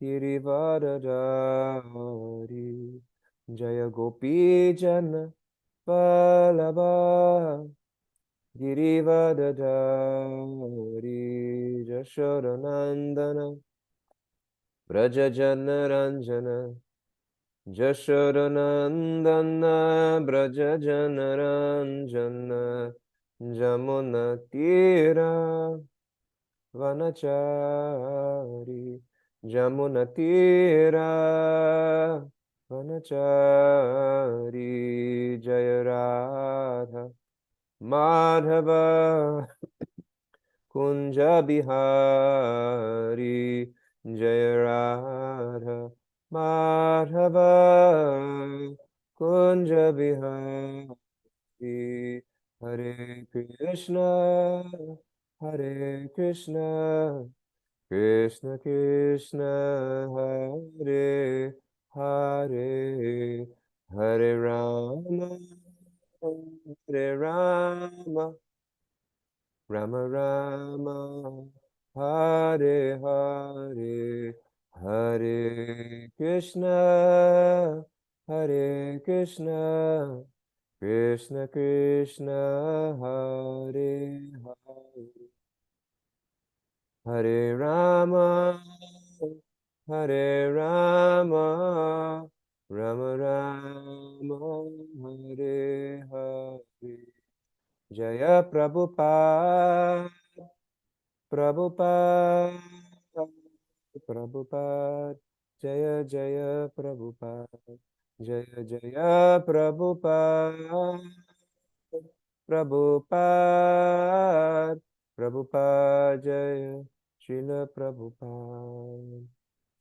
Girivardhari Jaya Gopi Jana Vallabha Girivardhari Jashodanandana Brajajana Ranjana Jashodanandana Brajajana Ranjana Jamuna Tira Vanachari Jamuna Tira Vanachari Jaya Radha Madhava Kunja Bihari Jaya Radha Madhava Kunja Bihari Hare Krishna Hare Krishna Krishna Krishna Hare Hare Hare Rama Hare Rama Rama Rama Hare Hare Hare Krishna Hare Krishna Krishna Krishna Hare Hare Hare Rama Hare Rama Rama Rama Hare Hare Jaya Prabhupada Prabhupada Prabhupada Jaya Jaya Prabhupada Jaya Jaya Prabhupada Prabhupada Prabhupada Jaya Srila Prabhupada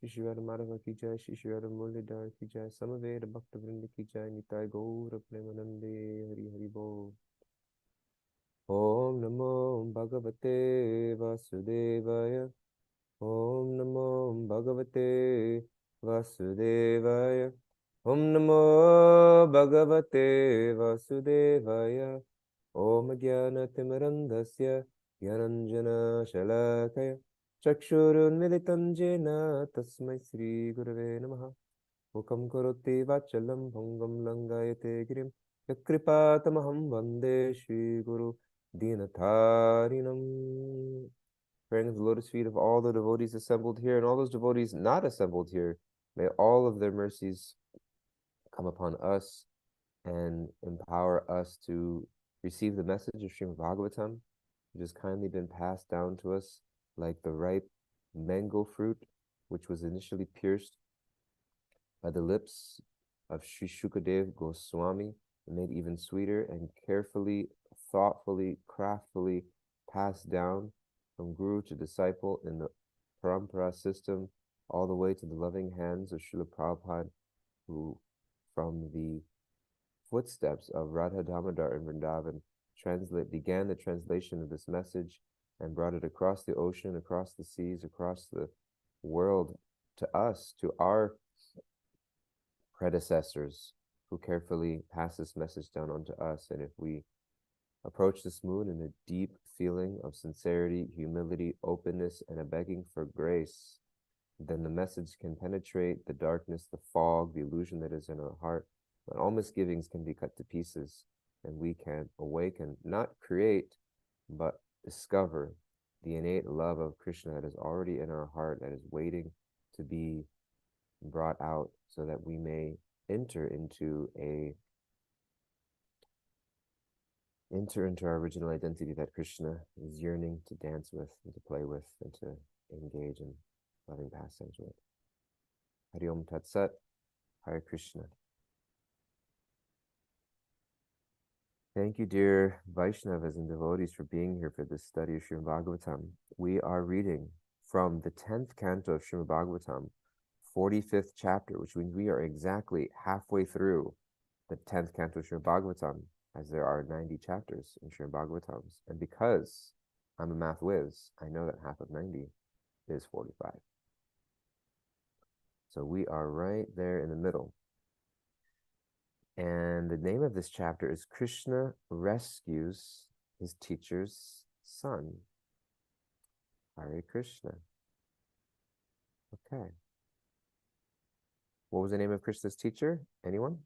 Shri Madhava ki jai, Shri Muradhar ki jai, Samaveda Bhakta Vrinda ki jai, Nitai Gaura Premanande Hari Hari Bol. Om Namo Bhagavate Vasudevaya. Om Namo Bhagavate Vasudevaya. Om Namo Bhagavate Vasudevaya. Om Jnana Timirandhasya Gyananjana Shalakaya Chakshurunmilitam Jena Tasmai Sri Gurave Namaha Mukam Karoti Vachalam Bhangam Langayate Girim Yakripatamaham Vande Shri Guru Dinatharinam. Praying at the lotus feet of all the devotees assembled here and all those devotees not assembled here, may all of their mercies come upon us and empower us to receive the message of Srimad Bhagavatam, which has kindly been passed down to us like the ripe mango fruit, which was initially pierced by the lips of Sri Shukadev Goswami, and made even sweeter and carefully, thoughtfully, craftfully passed down from guru to disciple in the parampara system, all the way to the loving hands of Srila Prabhupada, who from the footsteps of Radha Damodar in Vrindavan began the translation of this message and brought it across the ocean, across the seas, across the world to us, to our predecessors who carefully passed this message down onto us. And if we approach this moon in a deep feeling of sincerity, humility, openness, and a begging for grace, then the message can penetrate the darkness, the fog, the illusion that is in our heart, and all misgivings can be cut to pieces, and we can awaken, not create, but discover the innate love of Krishna that is already in our heart, that is waiting to be brought out so that we may enter into our original identity that Krishna is yearning to dance with and to play with and to engage in loving pastimes with. Hari Om Tat Sat, Hare Krishna. Thank you, dear Vaishnavas and devotees, for being here for this study of Srimad Bhagavatam. We are reading from the 10th canto of Srimad Bhagavatam, 45th chapter, which means we are exactly halfway through the 10th canto of Srimad Bhagavatam, as there are 90 chapters in Srimad Bhagavatams. And because I'm a math whiz, I know that half of 90 is 45. So we are right there in the middle. And the name of this chapter is Krishna Rescues His Teacher's Son. Hare Krishna. Okay. What was the name of Krishna's teacher? Anyone?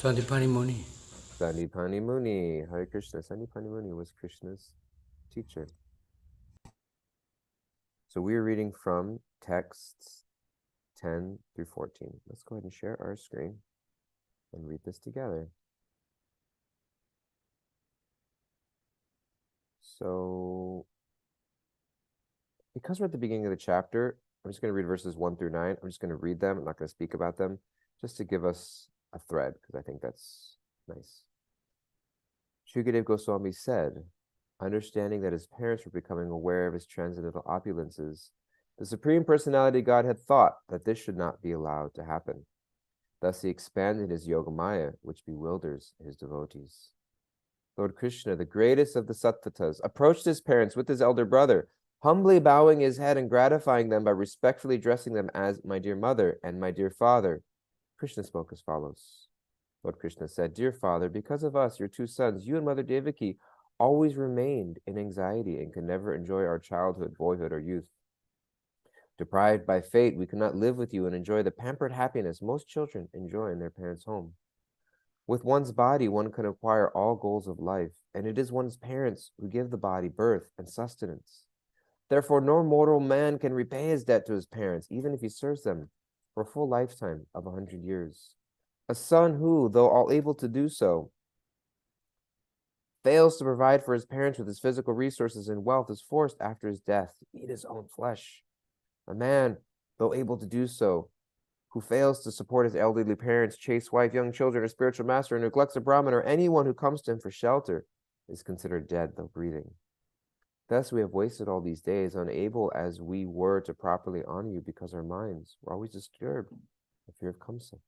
Sandipani Muni. Sandipani Muni. Hare Krishna. Sandipani Muni was Krishna's teacher. So we are reading from texts 10 through 14. Let's go ahead and share our screen and read this together. So, because we're at the beginning of the chapter, I'm just going to read verses 1 through 9. I'm just going to read them. I'm not going to speak about them, just to give us a thread, because I think that's nice. Shukadeva Goswami said, understanding that his parents were becoming aware of his transcendental opulences, the Supreme Personality of God had thought that this should not be allowed to happen. Thus he expanded his Yogamaya, which bewilders his devotees. Lord Krishna, the greatest of the Sattvatas, approached his parents with his elder brother, humbly bowing his head and gratifying them by respectfully addressing them as my dear mother and my dear father. Krishna spoke as follows. Lord Krishna said, dear father, because of us, your two sons, you and Mother Devaki, always remained in anxiety and could never enjoy our childhood, boyhood, or youth. Deprived by fate, we could not live with you and enjoy the pampered happiness most children enjoy in their parents' home. With one's body, one can acquire all goals of life, and it is one's parents who give the body birth and sustenance. Therefore, no mortal man can repay his debt to his parents, even if he serves them for a full lifetime of 100 years. A son who, though all able to do so, fails to provide for his parents with his physical resources and wealth is forced after his death to eat his own flesh. A man, though able to do so, who fails to support his elderly parents, chaste wife, young children, or spiritual master, and neglects a Brahmin or anyone who comes to him for shelter, is considered dead, though breathing. Thus we have wasted all these days, unable as we were to properly honor you, because our minds were always disturbed by fear of Kamsa.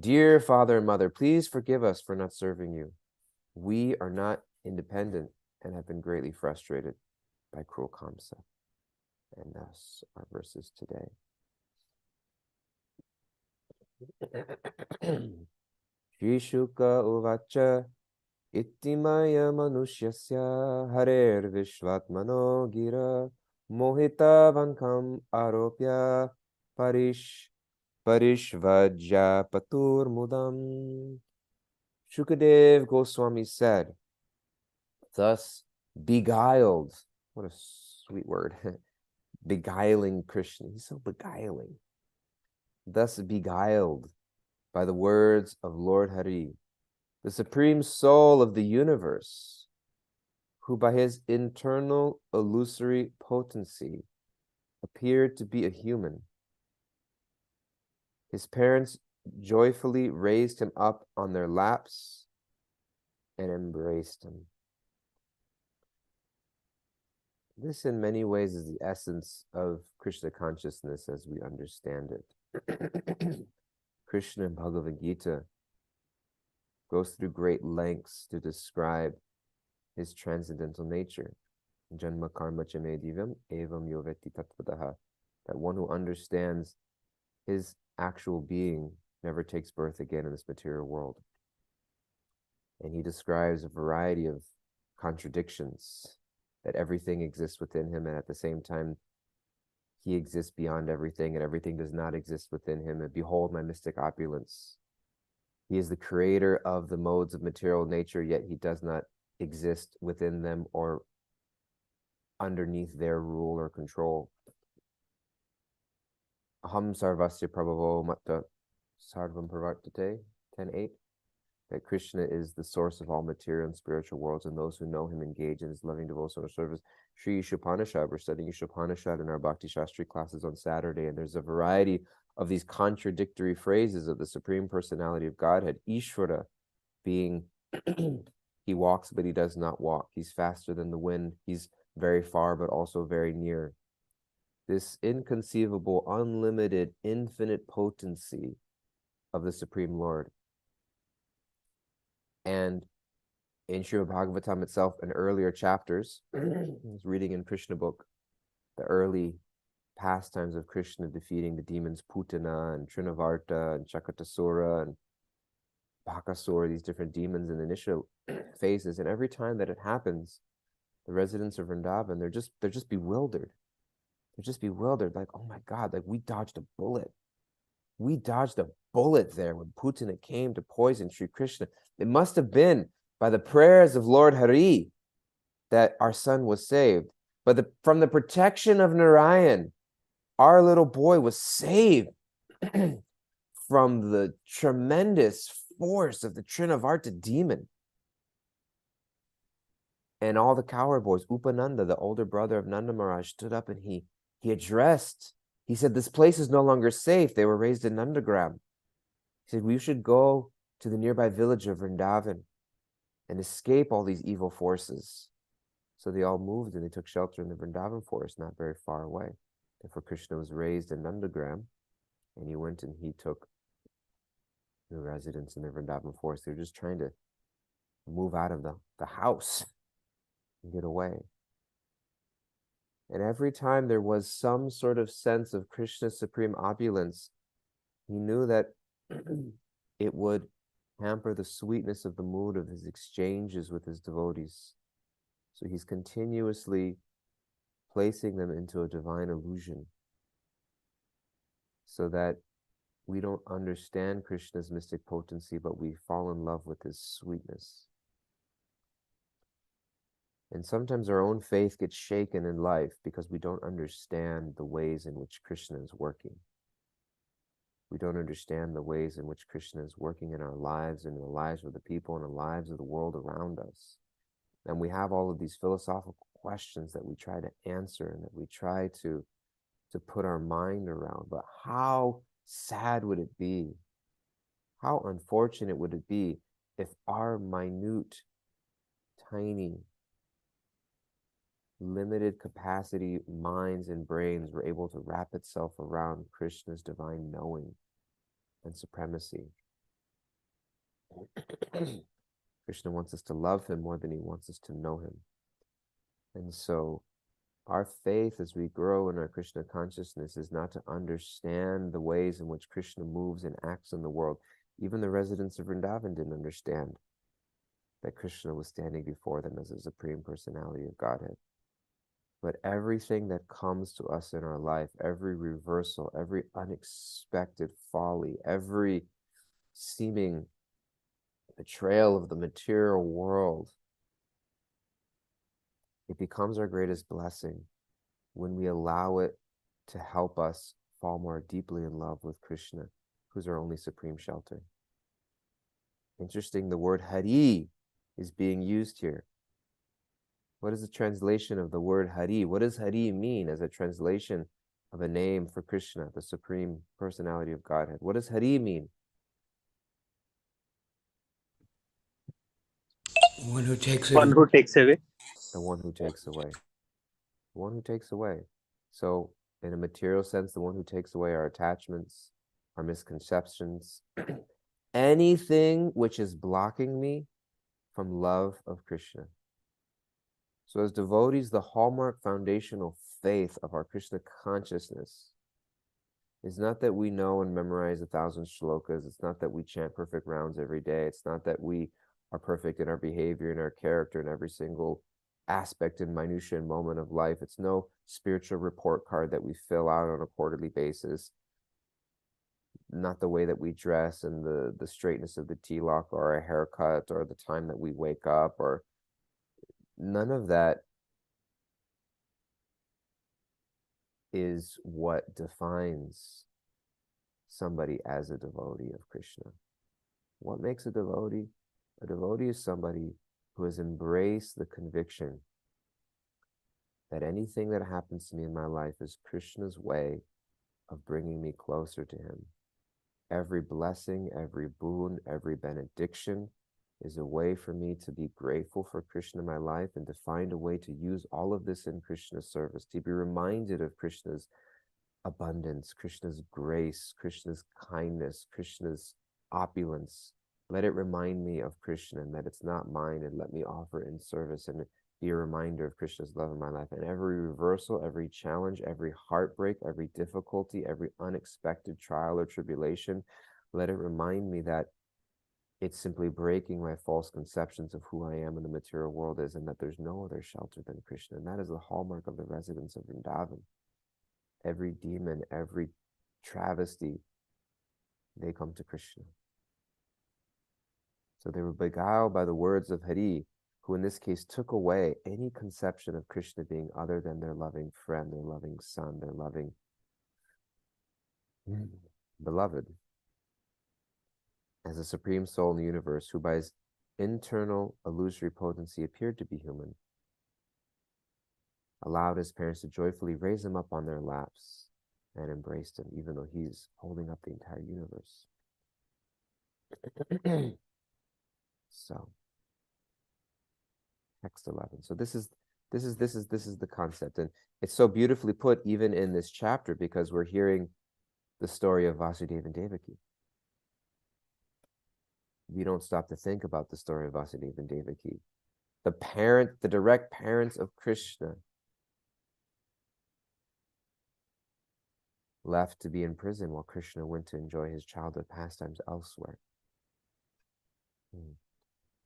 Dear father and mother, please forgive us for not serving you. We are not independent and have been greatly frustrated by cruel Kamsa. And thus our verses today. Shri Shuka Uvacha Ittimaya Manusyasya Harer Vishvatmano Gira Mohita Vankam Aropya Parishvajya Patur Mudam. Shukadev Goswami said, thus beguiled, what a sweet word, beguiling Krishna, he's so beguiling. Thus beguiled by the words of Lord Hari, the supreme soul of the universe, who by his internal illusory potency appeared to be a human. His parents joyfully raised him up on their laps and embraced him. This in many ways is the essence of Krishna consciousness as we understand it. Krishna in Bhagavad Gita goes through great lengths to describe his transcendental nature. Janma karma chame divam evam yoveti tatvadaha. That one who understands his actual being never takes birth again in this material world. And he describes a variety of contradictions, that everything exists within him, and at the same time, he exists beyond everything, and everything does not exist within him. And behold my mystic opulence. He is the creator of the modes of material nature, yet he does not exist within them or underneath their rule or control. Aham sarvasya prabhavo matta sarvam pravartate, 10:8. That Krishna is the source of all material and spiritual worlds, and those who know him engage in his loving devotional service. Sri Ishopanishad, we're studying Ishopanishad in our Bhakti Shastri classes on Saturday, and there's a variety of these contradictory phrases of the Supreme Personality of Godhead. Ishvara being, he walks but he does not walk. He's faster than the wind. He's very far but also very near. This inconceivable, unlimited, infinite potency of the Supreme Lord. And in Srimad Bhagavatam itself, in earlier chapters, I was reading in Krishna book, the early pastimes of Krishna defeating the demons Putana and Trinavarta and Chakatasura, and Bakasura, these different demons in the initial phases. And every time that it happens, the residents of Vrindavan, they're just bewildered. They're just bewildered, like, oh my God, like we dodged a bullet. We dodged a bullet there when Putana came to poison Sri Krishna. It must have been by the prayers of Lord Hari that our son was saved. But from the protection of Narayan, our little boy was saved from the tremendous force of the Trinavarta demon. And all the cowherd boys, Upananda, the older brother of Nanda Maharaj, stood up and he addressed. He said, this place is no longer safe. They were raised in Nandagram. He said, we should go to the nearby village of Vrindavan and escape all these evil forces. So they all moved and they took shelter in the Vrindavan forest, not very far away. Therefore, Krishna was raised in Nandagram, and he went and he took the residents in the Vrindavan forest. They were just trying to move out of the house and get away. And every time there was some sort of sense of Krishna's supreme opulence, he knew that it would hamper the sweetness of the mood of his exchanges with his devotees. So he's continuously placing them into a divine illusion so that we don't understand Krishna's mystic potency, but we fall in love with his sweetness. And sometimes our own faith gets shaken in life because we don't understand the ways in which Krishna is working. We don't understand the ways in which Krishna is working in our lives and in the lives of the people and the lives of the world around us. And we have all of these philosophical questions that we try to answer and that we try to put our mind around. But how sad would it be? How unfortunate would it be if our minute, tiny, limited capacity minds and brains were able to wrap itself around Krishna's divine knowing and supremacy? Krishna wants us to love him more than he wants us to know him. And so our faith as we grow in our Krishna consciousness is not to understand the ways in which Krishna moves and acts in the world. Even the residents of Vrindavan didn't understand that Krishna was standing before them as a supreme personality of Godhead. But everything that comes to us in our life, every reversal, every unexpected folly, every seeming betrayal of the material world, it becomes our greatest blessing when we allow it to help us fall more deeply in love with Krishna, who's our only supreme shelter. Interesting, the word Hari is being used here. What is the translation of the word Hari? What does Hari mean as a translation of a name for Krishna, the supreme personality of Godhead? What does Hari mean? One who takes One away. who takes away. The one who takes away. The one who takes away. So in a material sense, the one who takes away our attachments, our misconceptions, anything which is blocking me from love of Krishna. So as devotees, the hallmark foundational faith of our Krishna consciousness is not that we know and memorize 1,000 shlokas. It's not that we chant perfect rounds every day. It's not that we are perfect in our behavior and our character in every single aspect and minutiae and moment of life. It's no spiritual report card that we fill out on a quarterly basis. Not the way that we dress and the straightness of the tilak or our haircut or the time that we wake up, or none of that is what defines somebody as a devotee of Krishna. What makes a devotee? A devotee is somebody who has embraced the conviction that anything that happens to me in my life is Krishna's way of bringing me closer to him. Every blessing, every boon, every benediction is a way for me to be grateful for Krishna in my life and to find a way to use all of this in Krishna's service, to be reminded of Krishna's abundance, Krishna's grace, Krishna's kindness, Krishna's opulence. Let it remind me of Krishna and that it's not mine, and let me offer in service and be a reminder of Krishna's love in my life. And every reversal, every challenge, every heartbreak, every difficulty, every unexpected trial or tribulation, let it remind me that It's simply breaking my false conceptions of who I am in the material world is, and that there's no other shelter than Krishna. And that is the hallmark of the residents of Vrindavan. Every demon, every travesty, they come to Krishna. So they were beguiled by the words of Hari, who in this case took away any conception of Krishna being other than their loving friend, their loving son, their loving beloved, as a supreme soul in the universe, who by his internal illusory potency appeared to be human, allowed his parents to joyfully raise him up on their laps and embraced him, even though he's holding up the entire universe. So, text 11. So this is the concept, and it's so beautifully put even in this chapter, because we're hearing the story of Vasudeva and Devaki. We don't stop to think about the story of Vasudeva and Devaki. The direct parents of Krishna, left to be in prison while Krishna went to enjoy his childhood pastimes elsewhere.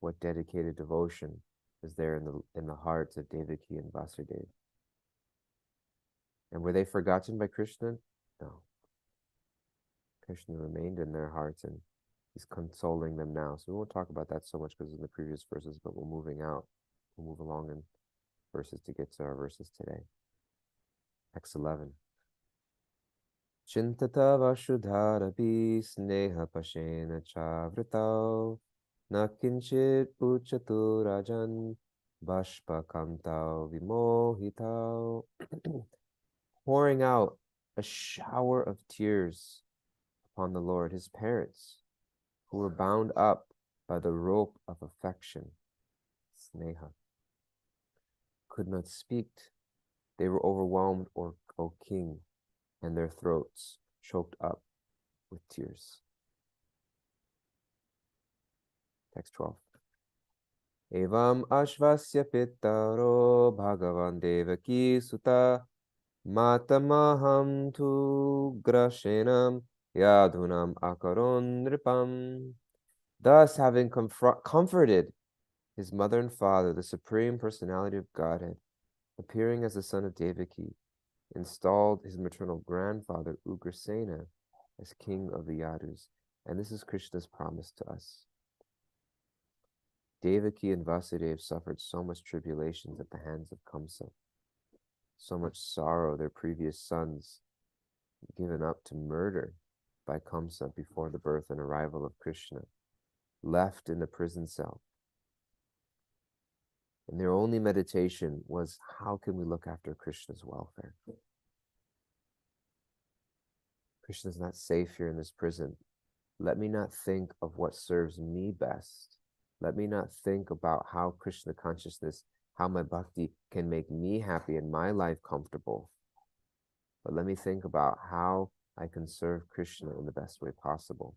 What dedicated devotion is there in the hearts of Devaki and Vasudeva? And were they forgotten by Krishna? No. Krishna remained in their hearts, and he's consoling them now. So we won't talk about that so much because in the previous verses, but we'll move along in verses to get to our verses today. Text 11. Chintata Vasudharapi sneha pashena chavritau na kinchit uchatu rajan bashpa kamtau vimohitau. Pouring out a shower of tears upon the Lord, his parents, who were bound up by the rope of affection, sneha, could not speak. They were overwhelmed, O king, and their throats choked up with tears. Text 12. Evam ashvasya pittaro bhagavan devaki sutta matamaham tu grashenam yadhunam akaron nripam. Thus, having comforted his mother and father, the Supreme Personality of Godhead, appearing as the son of Devaki, installed his maternal grandfather Ugrasena as king of the Yadus. And this is Krishna's promise to us. Devaki and Vasudeva suffered so much tribulations at the hands of Kamsa, so much sorrow, their previous sons given up to murder by Kamsa before the birth and arrival of Krishna, left in the prison cell. And their only meditation was, how can we look after Krishna's welfare? Krishna's not safe here in this prison. Let me not think of what serves me best. Let me not think about how Krishna consciousness, how my bhakti can make me happy and my life comfortable. But let me think about how I can serve Krishna in the best way possible.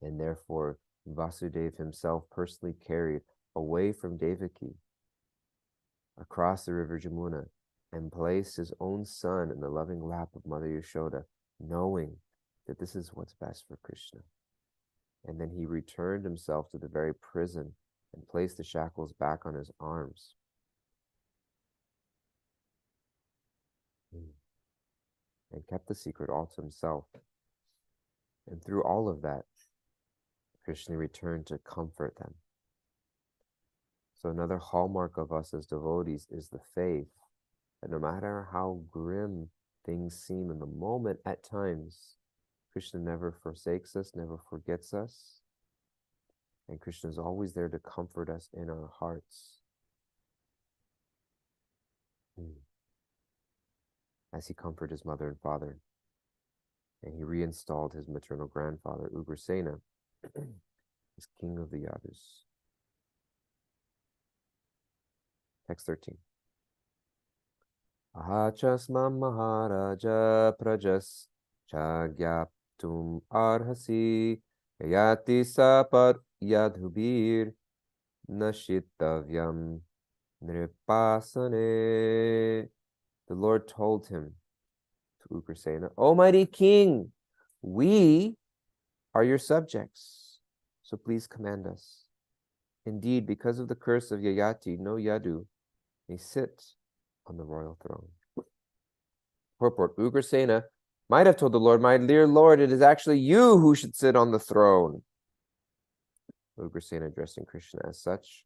And therefore, Vasudeva himself personally carried away from Devaki across the river Jamuna and placed his own son in the loving lap of Mother Yashoda, knowing that this is what's best for Krishna. And then he returned himself to the very prison and placed the shackles back on his arms. And kept the secret all to himself. And through all of that, Krishna returned to comfort them. So another hallmark of us as devotees is the faith that no matter how grim things seem in the moment at times, Krishna never forsakes us, never forgets us. And Krishna is always there to comfort us in our hearts. As he comforted his mother and father. And he reinstalled his maternal grandfather, Ugrasena, as king of the Yadus. Text 13. Ahachasmam maharaja prajas chagyaptum arhasi yati sapar yadhubir nashitavyam nripasane. The Lord told him, to Ugrasena, Almighty King, we are your subjects. so please command us. Indeed, because of the curse of Yayati, no Yadu may sit on the royal throne. Purport, Ugrasena might have told the Lord, my dear Lord, it is actually you who should sit on the throne. Ugrasena addressing Krishna as such.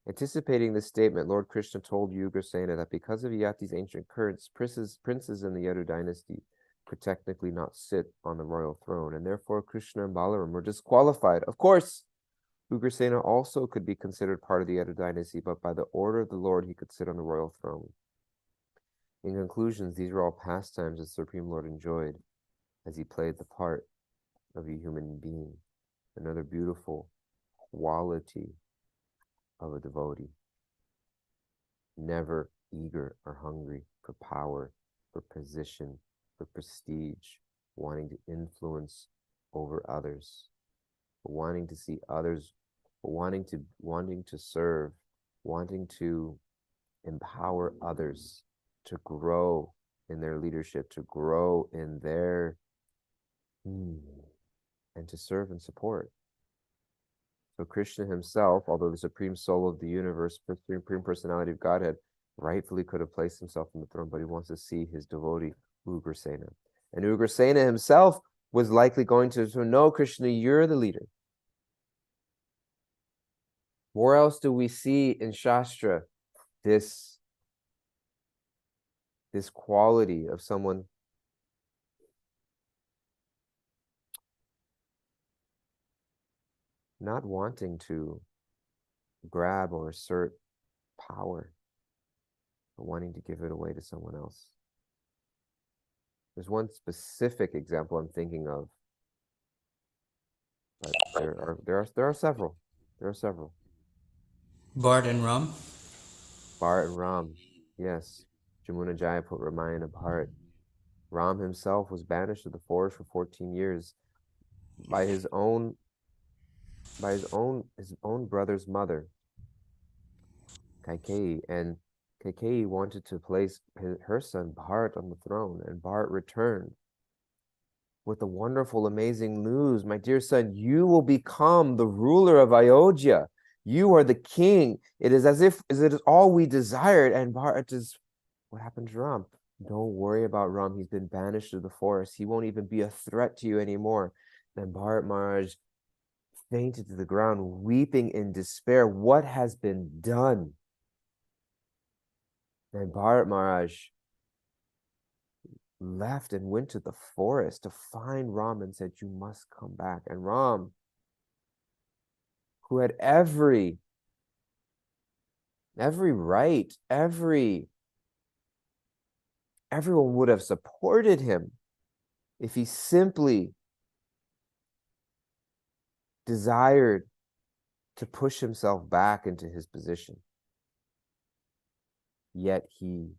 Anticipating this statement, Lord Krishna told Ugrasena that because of Yati's ancient curse, princes in the Yadu dynasty could technically not sit on the royal throne, and therefore Krishna and Balaram were disqualified. Of course, Ugrasena also could be considered part of the Yadu dynasty, but by the order of the Lord, he could sit on the royal throne. In conclusion, these are all pastimes the Supreme Lord enjoyed as he played the part of a human being. Another beautiful quality of a devotee. Never eager or hungry for power, for position, for prestige, wanting to influence over others, wanting to see others, wanting to serve, wanting to empower others to grow in their leadership, to grow in their and to serve and support. So Krishna himself, although the supreme soul of the universe, supreme personality of Godhead, rightfully could have placed himself on the throne, but he wants to see his devotee, Ugrasena. And Ugrasena himself was likely going to know, Krishna, you're the leader. Where else do we see in Shastra this quality of someone not wanting to grab or assert power, but wanting to give it away to someone else? There's one specific example I'm thinking of, but there are several. There are several. Bart and Ram. Bharat and Ram, yes. Jamuna Jaya put Ramayana Bharat. Ram himself was banished to the forest for 14 years by his own brother's mother, Kaikeyi, and Kaikeyi wanted to place her son Bharat on the throne, and Bharat returned with the wonderful, amazing news. My dear son, you will become the ruler of Ayodhya. You are the king. It is as if it is all we desired. And Bharat is, what happened to Ram? Don't worry about Ram. He's been banished to the forest. He won't even be a threat to you anymore. Then Bharat Maharaj fainted to the ground, weeping in despair. What has been done? And Bharat Maharaj left and went to the forest to find Ram and said, you must come back. And Ram, who had every right, everyone would have supported him if he simply desired to push himself back into his position. Yet he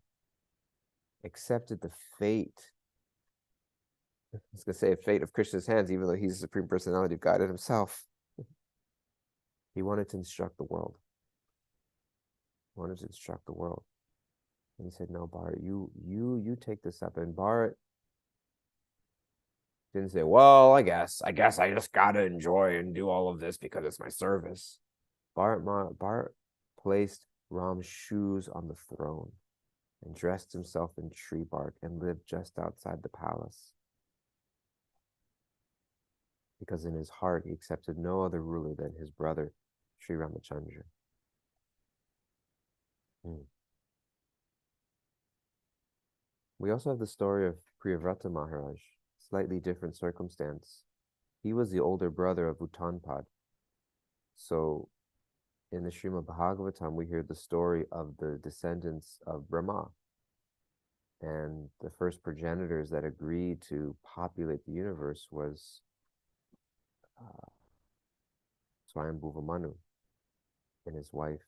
accepted the fate. I was going to say fate of Krishna's hands, even though he's the Supreme Personality of Godhead himself. He wanted to instruct the world. And he said, no, Bharat, you take this up. And Bharat didn't say, well, I guess I just gotta enjoy and do all of this because it's my service. Bharat placed Ram's shoes on the throne and dressed himself in tree bark and lived just outside the palace. Because in his heart, he accepted no other ruler than his brother, Sri Ramachandra. We also have the story of Priyavrata Maharaj, slightly different circumstance. He was the older brother of Uttanpad. So in the Srimad Bhagavatam, we hear the story of the descendants of Brahma. And the first progenitors that agreed to populate the universe was Swayambhuva Manu and his wife.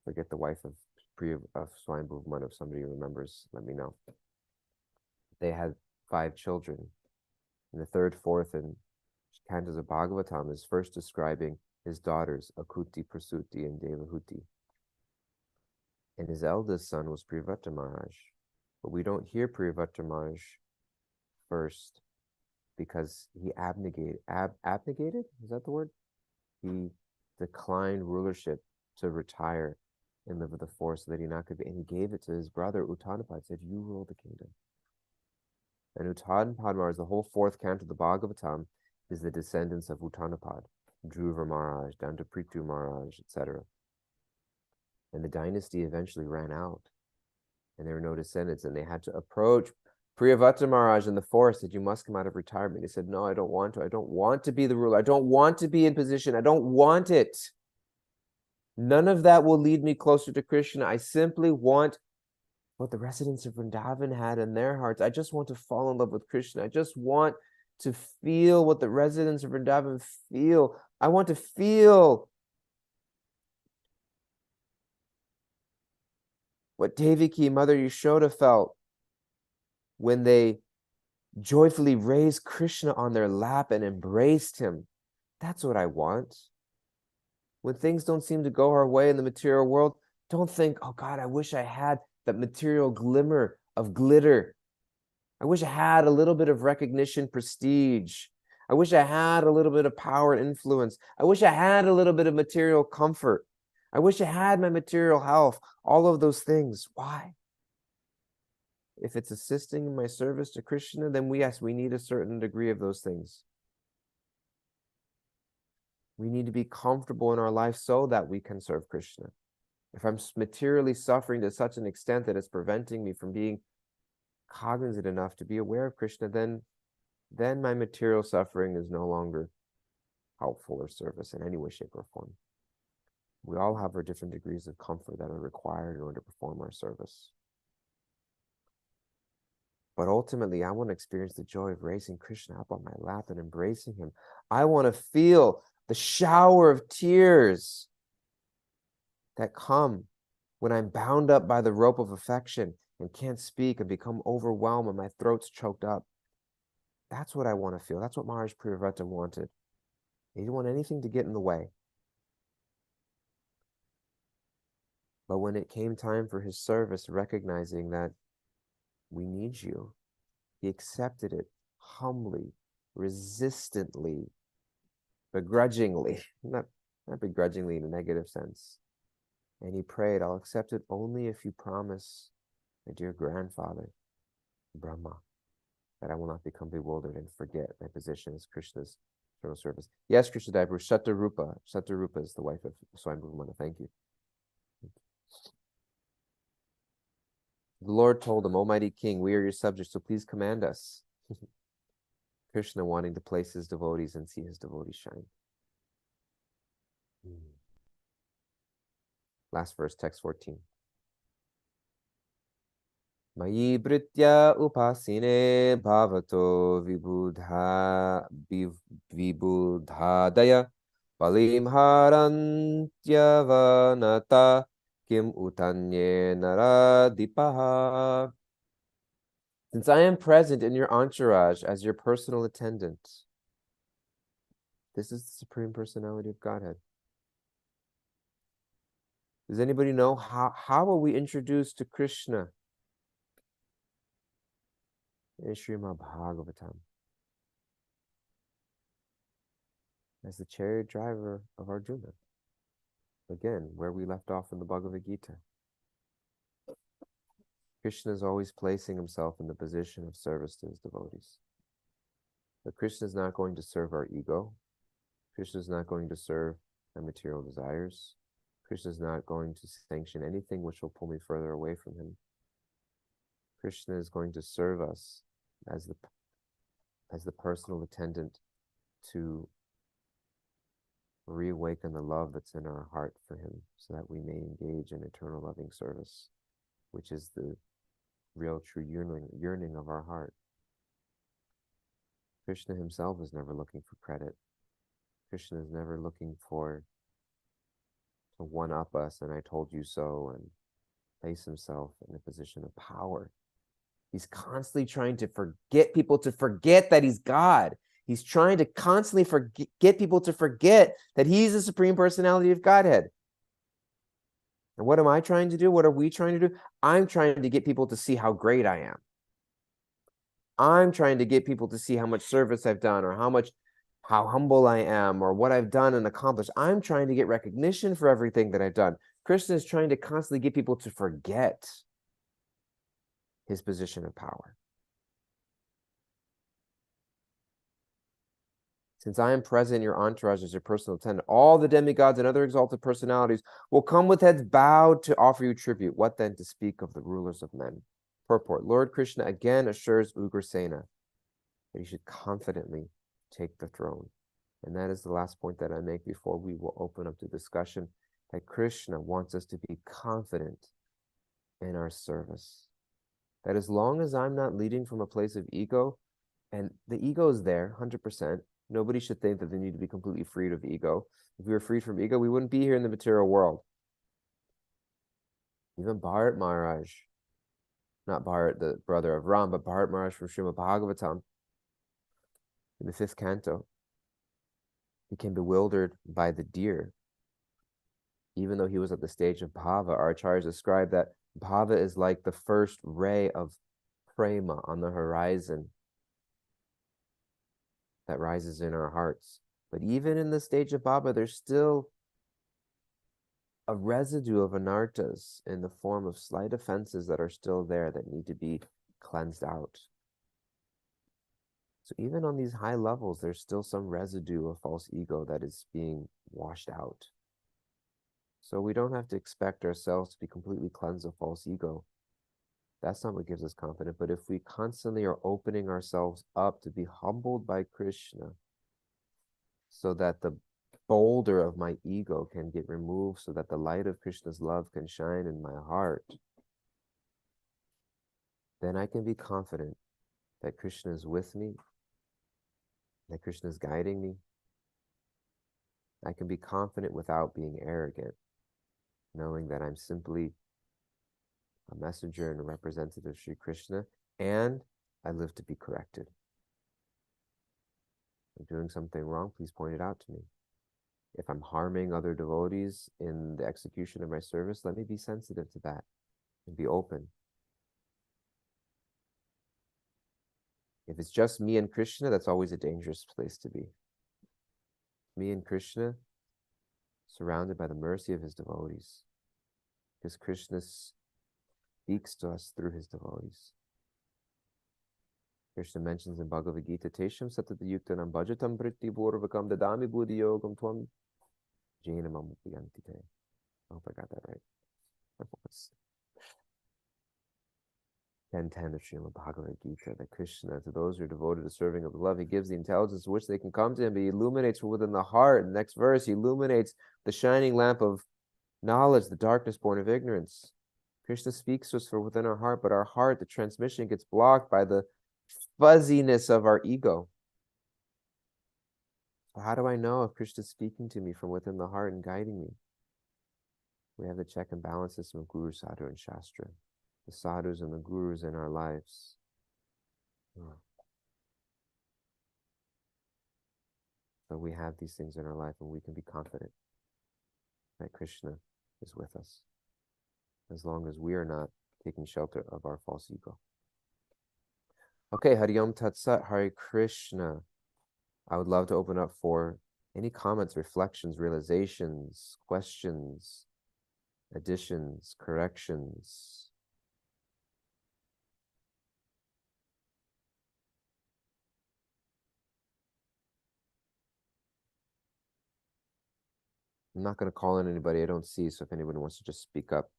Forget the wife of Swayambhuva Manu. If somebody remembers, let me know. They had 5 children. And the third, fourth, and cantos of Bhagavatam is first describing his daughters, Akuti, Prasuti, and Devahuti. And his eldest son was Priyavrata Maharaj. But we don't hear Priyavrata Maharaj first because he abnegated. Abnegated? Is that the word? He declined rulership to retire and live with the force so that he not could be. And he gave it to his brother Uttanapad, said, you rule the kingdom. And Uttanapad Maharaj, the whole fourth canto of the Bhagavatam, is the descendants of Uttanapad, Dhruva Maharaj, down to Prithu Maharaj, etc. And the dynasty eventually ran out, and there were no descendants, and they had to approach Priyavata Maharaj in the forest, said, you must come out of retirement. He said, no, I don't want to. I don't want to be the ruler. I don't want to be in position. I don't want it. None of that will lead me closer to Krishna. I simply want what the residents of Vrindavan had in their hearts. I just want to fall in love with Krishna. I just want to feel what the residents of Vrindavan feel. I want to feel what Devaki, Mother Yashoda, felt when they joyfully raised Krishna on their lap and embraced him. That's what I want. When things don't seem to go our way in the material world, don't think, oh God, I wish I had that material glimmer of glitter. I wish I had a little bit of recognition, prestige. I wish I had a little bit of power and influence. I wish I had a little bit of material comfort. I wish I had my material health, all of those things. Why? If it's assisting in my service to Krishna, then yes, we need a certain degree of those things. We need to be comfortable in our life so that we can serve Krishna. If I'm materially suffering to such an extent that it's preventing me from being cognizant enough to be aware of Krishna, then my material suffering is no longer helpful or service in any way, shape, or form. We all have our different degrees of comfort that are required in order to perform our service. But ultimately, I want to experience the joy of raising Krishna up on my lap and embracing him. I want to feel the shower of tears that come when I'm bound up by the rope of affection and can't speak and become overwhelmed and my throat's choked up. That's what I want to feel. That's what Maharaj Priyavrata wanted. He didn't want anything to get in the way. But when it came time for his service, recognizing that we need you, he accepted it humbly, resistantly, begrudgingly, not begrudgingly in a negative sense. And he prayed, I'll accept it only if you promise, my dear grandfather, Brahma, that I will not become bewildered and forget my position as Krishna's eternal service. Yes, Krishna Daivaru, Shatarupa. Shatarupa is the wife of Swayambhu Manu. Thank you. The Lord told him, Almighty King, we are your subjects, so please command us. Krishna wanting to place his devotees and see his devotees shine. Last verse, text 14. Mayi britya upasine bhavato vibudhadaya palim harantyavanata kim utanye naradipaha. Since I am present in your entourage as your personal attendant, this is the Supreme Personality of Godhead. Does anybody know how are we introduced to Krishna in Srimad Bhagavatam? As the chariot driver of Arjuna. Again, where we left off in the Bhagavad Gita. Krishna is always placing himself in the position of service to his devotees. But Krishna is not going to serve our ego. Krishna is not going to serve our material desires. Krishna is not going to sanction anything which will pull me further away from him. Krishna is going to serve us as the personal attendant to reawaken the love that's in our heart for him so that we may engage in eternal loving service, which is the real true yearning of our heart. Krishna himself is never looking for credit. Krishna is never looking to one-up us, and I told you so, and place himself in a position of power. He's constantly trying to get people to forget that he's God. He's trying to constantly get people to forget that he's the Supreme Personality of Godhead. And what am I trying to do? What are we trying to do? I'm trying to get people to see how great I am. I'm trying to get people to see how much service I've done, or how humble I am, or what I've done and accomplished. I'm trying to get recognition for everything that I've done. Krishna is trying to constantly get people to forget his position of power. Since I am present in your entourage as your personal attendant, all the demigods and other exalted personalities will come with heads bowed to offer you tribute. What then to speak of the rulers of men? Purport: Lord Krishna again assures Ugrasena that he should confidently take the throne. And that is the last point that I make before we will open up the discussion, that Krishna wants us to be confident in our service. That as long as I'm not leading from a place of ego, and the ego is there 100%, nobody should think that they need to be completely freed of ego. If we were freed from ego, we wouldn't be here in the material world. Even Bharat Maharaj, not Bharat, the brother of Ram, but Bharat Maharaj from Srimad Bhagavatam, in the 5th canto, became bewildered by the deer. Even though he was at the stage of bhava, our acharyas describe that bhava is like the first ray of prema on the horizon that rises in our hearts. But even in the stage of bhava, there's still a residue of anartas in the form of slight offenses that are still there that need to be cleansed out. So even on these high levels, there's still some residue of false ego that is being washed out. So we don't have to expect ourselves to be completely cleansed of false ego. That's not what gives us confidence. But if we constantly are opening ourselves up to be humbled by Krishna, so that the boulder of my ego can get removed, so that the light of Krishna's love can shine in my heart, then I can be confident that Krishna is with me, that Krishna is guiding me. I can be confident without being arrogant, knowing that I'm simply a messenger and a representative of Sri Krishna, and I live to be corrected. If I'm doing something wrong, please point it out to me. If I'm harming other devotees in the execution of my service, let me be sensitive to that and be open. If it's just me and Krishna, that's always a dangerous place to be. Me and Krishna, surrounded by the mercy of his devotees, because Krishna speaks to us through his devotees. Krishna mentions in Bhagavad Gita, Tesham satata yuktanam bhajatam vritti purvakam dadami buddhi yogam tvam jena mamupayanti te. I hope I got that right. 10:10 of Srimad Bhagavad Gita, that Krishna, to those who are devoted to serving of love, he gives the intelligence to which they can come to him, but he illuminates from within the heart. In the next verse, he illuminates the shining lamp of knowledge, the darkness born of ignorance. Krishna speaks to us from within our heart, but our heart, the transmission gets blocked by the fuzziness of our ego. So how do I know if Krishna is speaking to me from within the heart and guiding me? We have the check and balance system of Guru, Sadhu, and Shastra. The sadhus and the gurus in our lives. So we have these things in our life, and we can be confident that Krishna is with us, as long as we are not taking shelter of our false ego. Okay, Hari Om Tat Sat, Hare Krishna. I would love to open up for any comments, reflections, realizations, questions, additions, corrections. I'm not going to call in anybody I don't see, so if anybody wants to just speak up,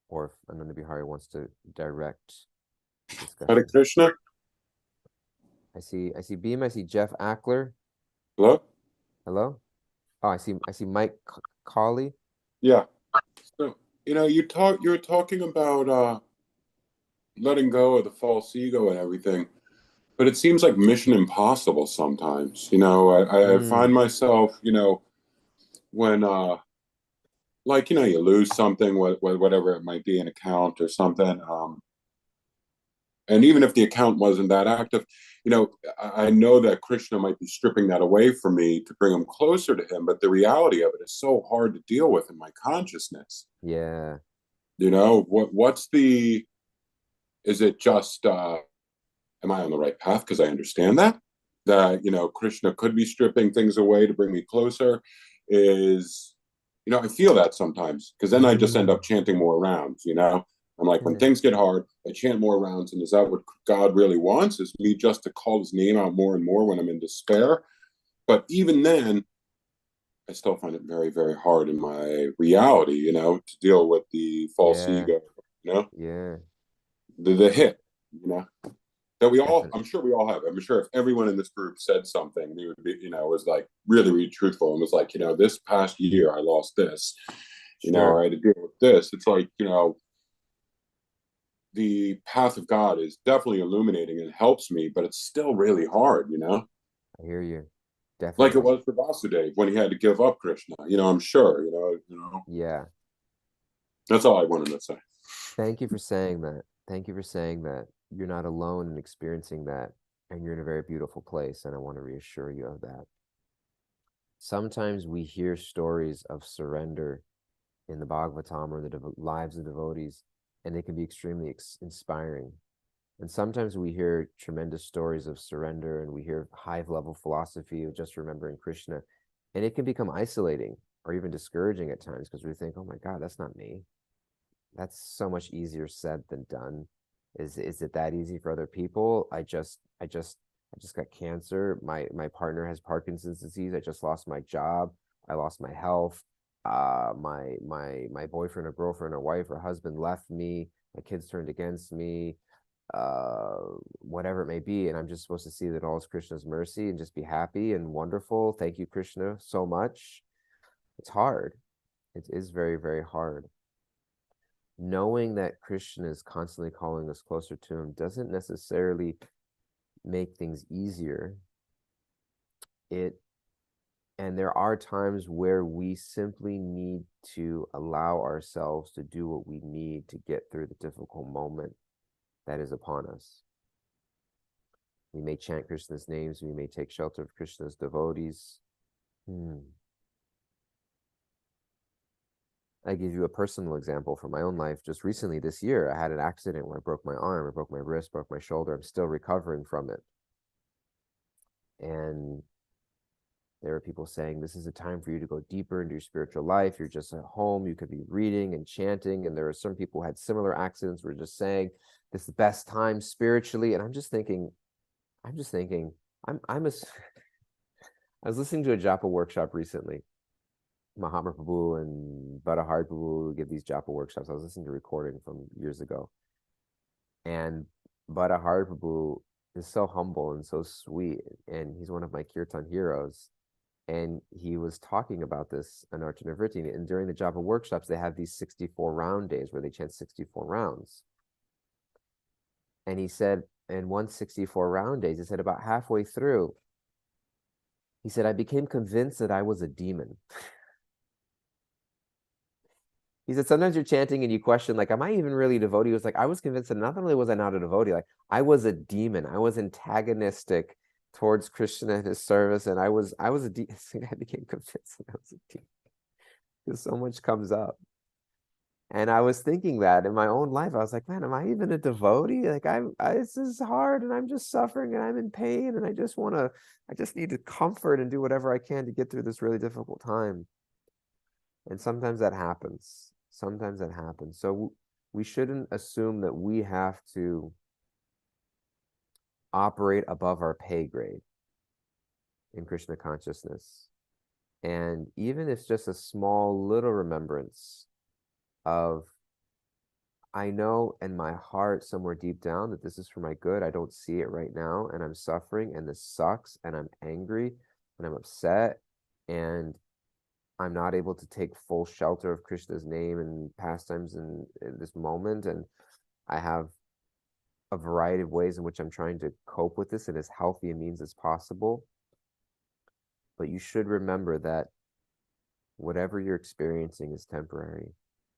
or if Ananda Bihari wants to direct discussion. Hare Krishna. I see Beam, I see Jeff Ackler. Hello? Hello? Oh, I see Mike Colley. Yeah. So, you were talking about letting go of the false ego and everything, but it seems like mission impossible sometimes. I find myself, when you lose something, whatever it might be, an account or something, and even if the account wasn't that active, I know that Krishna might be stripping that away from me to bring him closer to him, but the reality of it is so hard to deal with in my consciousness. Yeah. Is it just am I on the right path? Because I understand that, Krishna could be stripping things away to bring me closer. I feel that sometimes, because then I just end up chanting more rounds. I'm like, when Yeah. things get hard, I chant more rounds. And is that what God really wants? Is me just to call his name out more and more when I'm in despair? But even then, I still find it very, very hard in my reality, to deal with the false Yeah. ego, you know, Yeah. the hit, you know, that Definitely. I'm sure we all have. I'm sure if everyone in this group said something, we would be, was like really, really truthful and was like, this past year I lost this, Sure. I had to deal with this. It's like, the path of God is definitely illuminating and helps me, but it's still really hard. I hear you. Like it Definitely. was for Vasudeva when he had to give up Krishna. I'm sure. Yeah. That's all I wanted to say. Thank you for saying that. Thank you for saying that. You're not alone in experiencing that, and you're in a very beautiful place, and I want to reassure you of that. Sometimes we hear stories of surrender in the Bhagavatam or the lives of devotees, and they can be extremely inspiring. And sometimes we hear tremendous stories of surrender, and we hear high level philosophy of just remembering Krishna, and it can become isolating or even discouraging at times because we think, oh my God, that's not me. That's so much easier said than done. Is it that easy for other people? I just got cancer. My partner has Parkinson's disease. I just lost my job. I lost my health. My boyfriend or girlfriend or wife or husband left me. My kids turned against me. Whatever it may be, and I'm just supposed to see that all is Krishna's mercy and just be happy and wonderful. Thank you, Krishna, so much. It's hard. It is very, very hard. Knowing that Krishna is constantly calling us closer to him doesn't necessarily make things easier. And there are times where we simply need to allow ourselves to do what we need to get through the difficult moment that is upon us. We may chant Krishna's names, we may take shelter of Krishna's devotees. I give you a personal example from my own life. Just recently this year, I had an accident where I broke my arm, I broke my wrist, broke my shoulder. I'm still recovering from it. And there are people saying, this is a time for you to go deeper into your spiritual life. You're just at home. You could be reading and chanting. And there are some people who had similar accidents, were just saying, this is the best time spiritually. And I'm just thinking, I was listening to a Japa workshop recently. Mahatma Prabhu and Bhattahari Prabhu give these Japa workshops. I was listening to a recording from years ago. And Bhattahari Prabhu is so humble and so sweet. And he's one of my Kirtan heroes. And he was talking about this in Archana Vritti. And during the Japa workshops, they have these 64 round days where they chant 64 rounds. And he said, in 164 round days, he said about halfway through, he said, I became convinced that I was a demon. He said, sometimes you're chanting and you question, like, am I even really a devotee? He was like, I was convinced that not only was I not a devotee, like, I was a demon. I was antagonistic towards Krishna and his service. And I was a demon. I became convinced that I was a demon because so much comes up. And I was thinking that in my own life, I was like, man, am I even a devotee? Like, this is hard and I'm just suffering and I'm in pain. And I just need to comfort and do whatever I can to get through this really difficult time. And sometimes that happens. Sometimes that happens. So we shouldn't assume that we have to operate above our pay grade in Krishna consciousness. And even if it's just a small little remembrance of, I know in my heart somewhere deep down that this is for my good. I don't see it right now and I'm suffering and this sucks and I'm angry and I'm upset and I'm not able to take full shelter of Krishna's name and pastimes in this moment. And I have a variety of ways in which I'm trying to cope with this in as healthy a means as possible. But you should remember that whatever you're experiencing is temporary.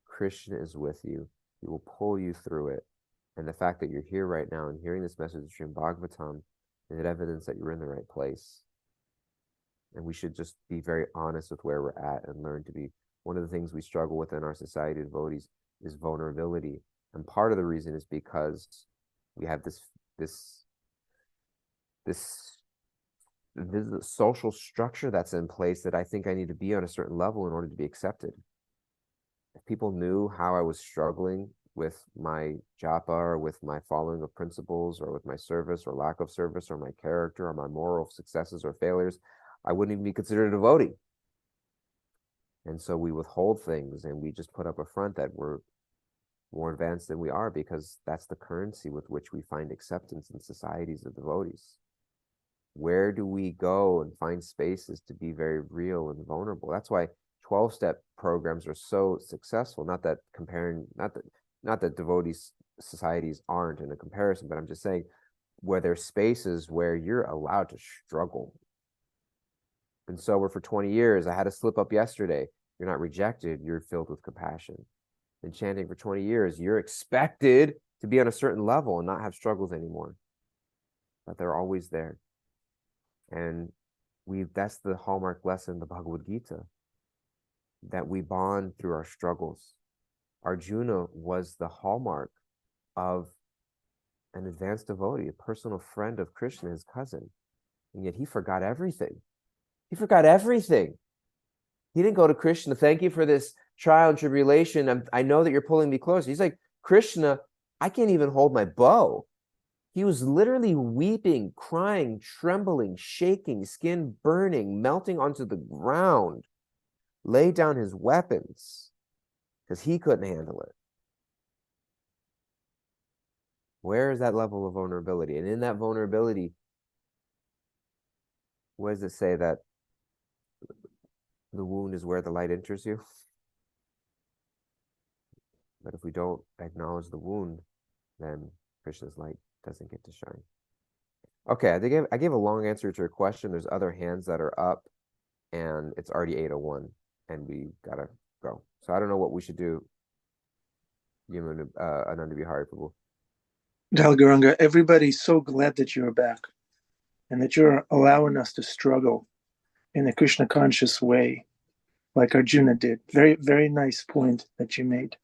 Krishna is with you. He will pull you through it. And the fact that you're here right now and hearing this message from Bhagavatam is evidence that you're in the right place. And we should just be very honest with where we're at and learn to be. One of the things we struggle with in our society of devotees is vulnerability. And part of the reason is because we have this this social structure that's in place that I think I need to be on a certain level in order to be accepted. If people knew how I was struggling with my japa or with my following of principles or with my service or lack of service or my character or my moral successes or failures, I wouldn't even be considered a devotee. And so we withhold things and we just put up a front that we're more advanced than we are, because that's the currency with which we find acceptance in societies of devotees. Where do we go and find spaces to be very real and vulnerable? That's why 12-step programs are so successful. Not that devotees societies aren't in a comparison, but I'm just saying where there's spaces where you're allowed to struggle. And so we're for 20 years. I had a slip up yesterday. You're not rejected. You're filled with compassion. And chanting for 20 years, you're expected to be on a certain level and not have struggles anymore. But they're always there. And that's the hallmark lesson, the Bhagavad Gita, that we bond through our struggles. Arjuna was the hallmark of an advanced devotee, a personal friend of Krishna, his cousin. And yet he forgot everything. He forgot everything. He didn't go to Krishna, thank you for this trial and tribulation. I know that you're pulling me closer. He's like, Krishna, I can't even hold my bow. He was literally weeping, crying, trembling, shaking, skin burning, melting onto the ground, laid down his weapons because he couldn't handle it. Where is that level of vulnerability? And in that vulnerability, where does it say that the wound is where the light enters you? But if we don't acknowledge the wound, then Krishna's light doesn't get to shine. Okay, I gave a long answer to your question. There's other hands that are up, and it's already 8:01, and we gotta go. So I don't know what we should do. Ananda Bihari Prabhu. Dayal Gauranga, everybody's so glad that you're back and that you're allowing us to struggle in a Krishna conscious way, like Arjuna did. Very, very nice point that you made.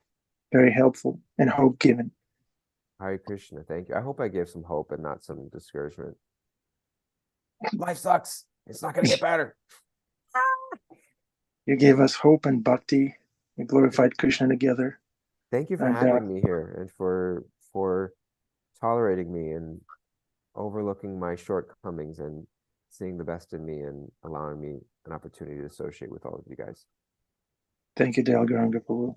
Very helpful and hope given. Hare Krishna, thank you. I hope I gave some hope and not some discouragement. Life sucks. It's not going to get better. You gave us hope and bhakti. We glorified Krishna together. Thank you for having me here and for tolerating me and overlooking my shortcomings and seeing the best in me and allowing me an opportunity to associate with all of you guys. Thank you, Dayal Gauranga Prabhu.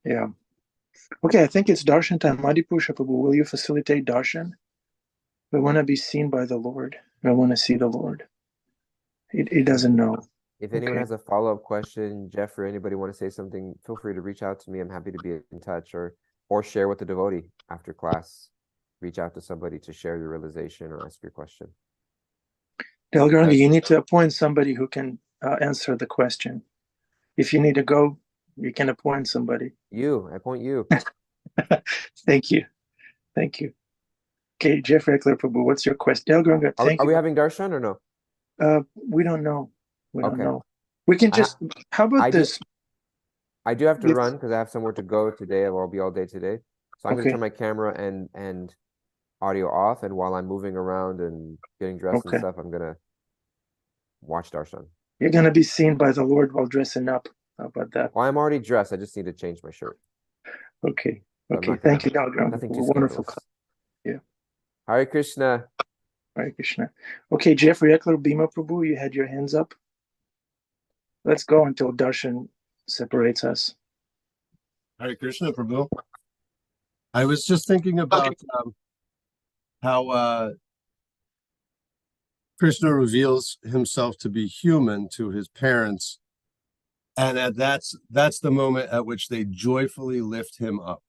Yeah. Okay, I think it's darshan time. Madhipusha Prabhu, will you facilitate darshan? We want to be seen by the Lord. We want to see the Lord. He doesn't know. If anyone has a follow-up question, Jeff or anybody want to say something, feel free to reach out to me. I'm happy to be in touch or share with the devotee after class. Reach out to somebody to share your realization or ask your question. Dayal Gauranga, you need to appoint somebody who can answer the question. If you need to go, you can appoint somebody. I appoint you. Thank you. Thank you. Okay, Jeffrey Eckler Prabhu, what's your question? Dayal Gauranga, thank you. Are we having darshan or no? We don't know. We don't know. We can just, how about this? I do have to run because I have somewhere to go today. I'll be all day today. So I'm going to turn my camera and audio off. And while I'm moving around and getting dressed and stuff, I'm going to watch darshan. You're going to be seen by the Lord while dressing up. How about that? Well, I'm already dressed. I just need to change my shirt. Okay. Okay. Thank you, Dayal Gauranga. Nothing too wonderful. Yeah. Hare Krishna. Hare Krishna. Okay, Jeffrey Eckler, Bhima Prabhu, you had your hands up. Let's go until darshan separates us. Hare Krishna, Prabhu. I was just thinking about how Krishna reveals himself to be human to his parents, and that's the moment at which they joyfully lift him up.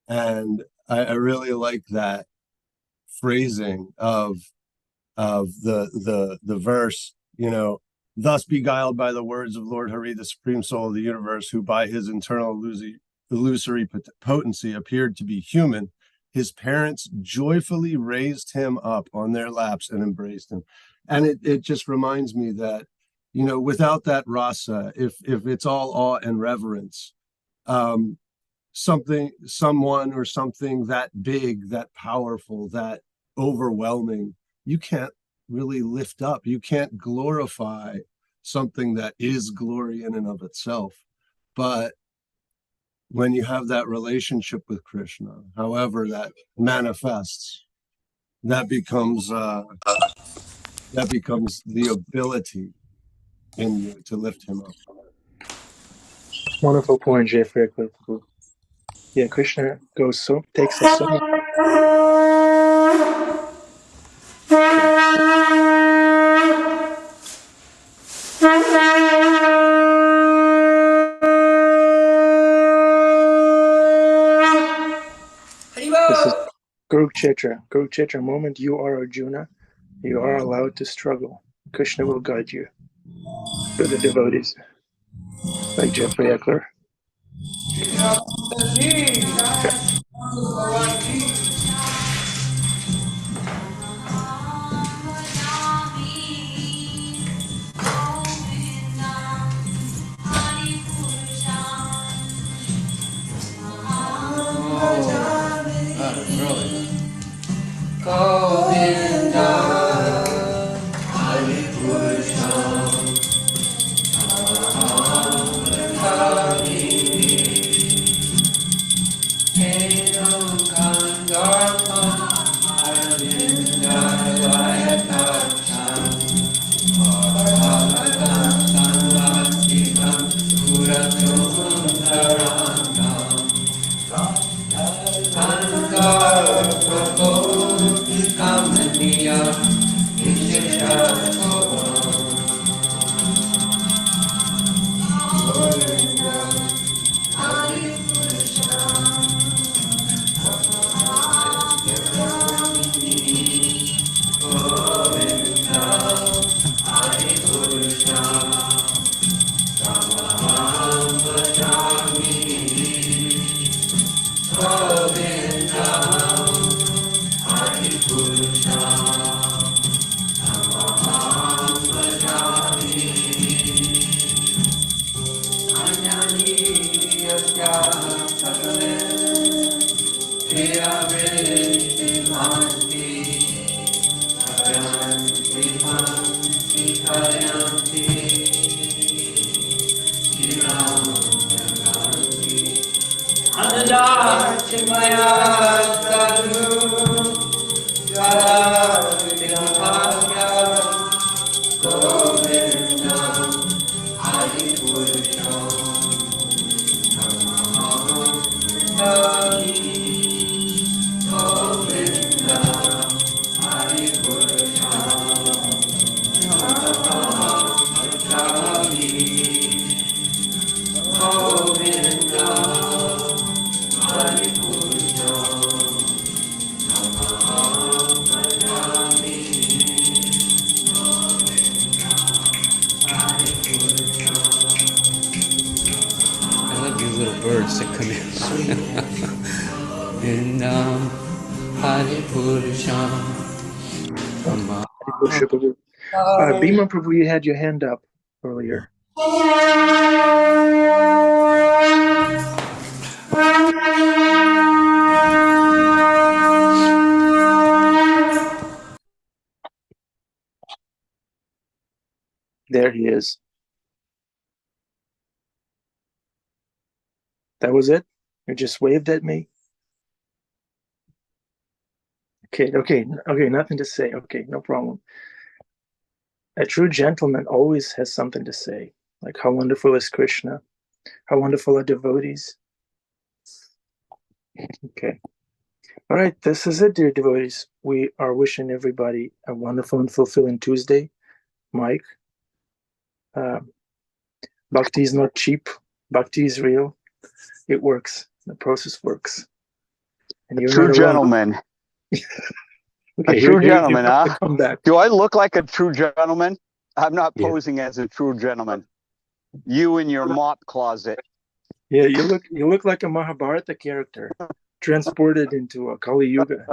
And I really like that phrasing of the verse, thus beguiled by the words of Lord Hari, the supreme soul of the universe, who by his internal illusory potency appeared to be human, his parents joyfully raised him up on their laps and embraced him. And it just reminds me that, without that rasa, if it's all awe and reverence, someone or something that big, that powerful, that overwhelming, you can't really lift up. You can't glorify something that is glory in and of itself. But when you have that relationship with Krishna, however that manifests, that becomes the ability in you to lift him up. Wonderful point, Jeffrey. Yeah, Krishna takes us so much. This is Kurukshetra moment. You are Arjuna. You are allowed to struggle. Krishna will guide you to the devotees, like Jeffrey Eckler. Birds that come in. Vindam Hari Purusham. Bhima Prabhu, you had your hand up earlier. There he is. That was it? You just waved at me? Okay, nothing to say. Okay, no problem. A true gentleman always has something to say. Like, how wonderful is Krishna? How wonderful are devotees? Okay. All right, this is it, dear devotees. We are wishing everybody a wonderful and fulfilling Tuesday. Mike, bhakti is not cheap. Bhakti is real. It works. The process works. And you're true not gentleman. Okay, a true gentleman, huh? Come back. Do I look like a true gentleman? I'm not Yeah. posing as a true gentleman. You in your mop closet. Yeah, you look like a Mahabharata character transported into a Kali Yuga.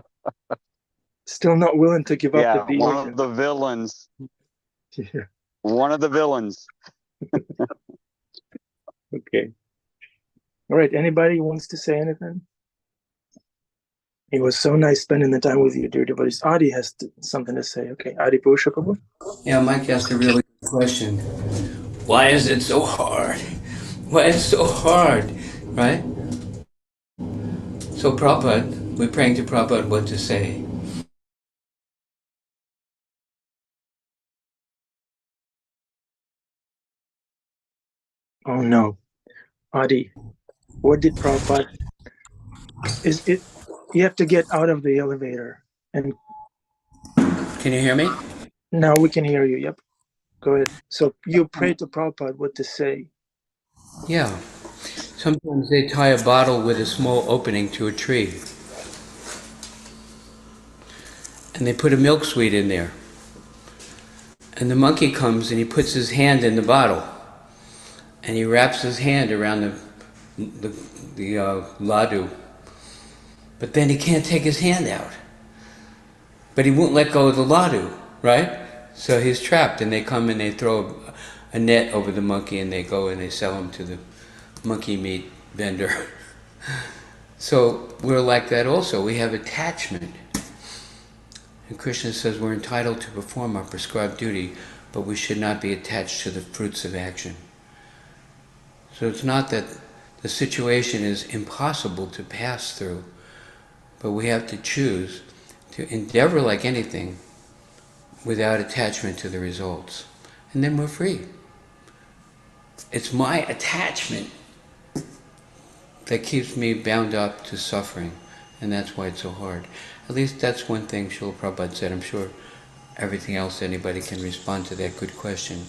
Still not willing to give up the beat. One of the villains. Yeah. One of the villains. Okay. All right. Anybody wants to say anything? It was so nice spending the time with you, dear devotees. Adi has something to say. Okay, Adi Purusha Prabhu. Yeah, Mike asked a really good question. Why is it so hard? Why is it so hard? Right? So Prabhupada, we're praying to Prabhupada what to say. Oh no, Adi, what did Prabhupada? Is it? You have to get out of the elevator, and Can you hear me? now we can hear you. Yep, go ahead. So you pray to Prabhupada what to say. Yeah. Sometimes they tie a bottle with a small opening to a tree. And they put a milk sweet in there. And the monkey comes and he puts his hand in the bottle. And he wraps his hand around the ladu. But then he can't take his hand out. But he won't let go of the ladu, right? So he's trapped, and they come and they throw a net over the monkey, and they go and they sell him to the monkey meat vendor. So we're like that also. We have attachment. And Krishna says we're entitled to perform our prescribed duty, but we should not be attached to the fruits of action. So it's not that the situation is impossible to pass through, but we have to choose to endeavor like anything without attachment to the results. And then we're free. It's my attachment that keeps me bound up to suffering, and that's why it's so hard. At least that's one thing Srila Prabhupada said. I'm sure everything else anybody can respond to that good question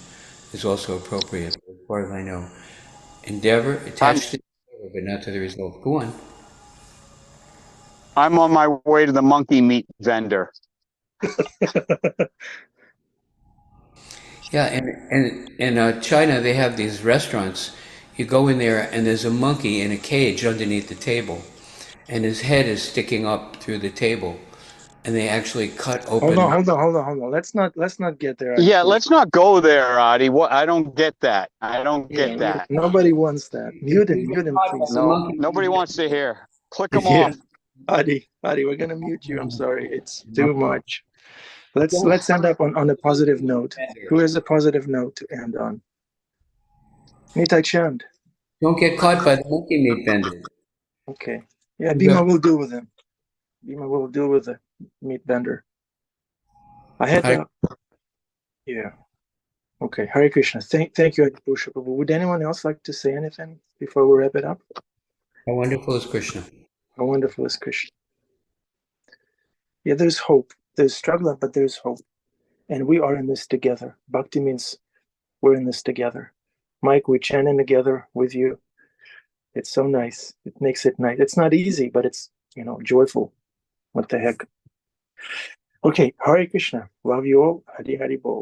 is also appropriate, as far as I know. Endeavor, attached to the endeavor, but not to the result. Go on. I'm on my way to the monkey meat vendor. Yeah, and in China they have these restaurants. You go in there and there's a monkey in a cage underneath the table, and his head is sticking up through the table, and they actually cut open. Hold on. Let's not get there. Adi, Yeah, please. let's not go there, Adi. What? I don't get that. I don't Yeah, get that. nobody wants that. Mute him, please. No, nobody wants to hear. Click them Yeah, off. Adi, we're gonna mute you. I'm sorry, it's too much. Let's end up on a positive note. Who has a positive note to end on? Nitai Chand. Don't get caught by the monkey meat vendor. Okay. Yeah, Bhima will deal with him. Bhima will deal with the meat vendor. I had yeah. Okay. Hare Krishna. Thank you, Purusha Prabhu. Would anyone else like to say anything before we wrap it up? How wonderful is Krishna? How wonderful is Krishna? Yeah, there's hope. There's struggle, but there's hope. And we are in this together. Bhakti means we're in this together. Mike, we're chanting together with you. It's so nice. It makes it nice. It's not easy, but it's, joyful. What the heck? Okay, Hare Krishna. Love you all. Hari Hari Bol.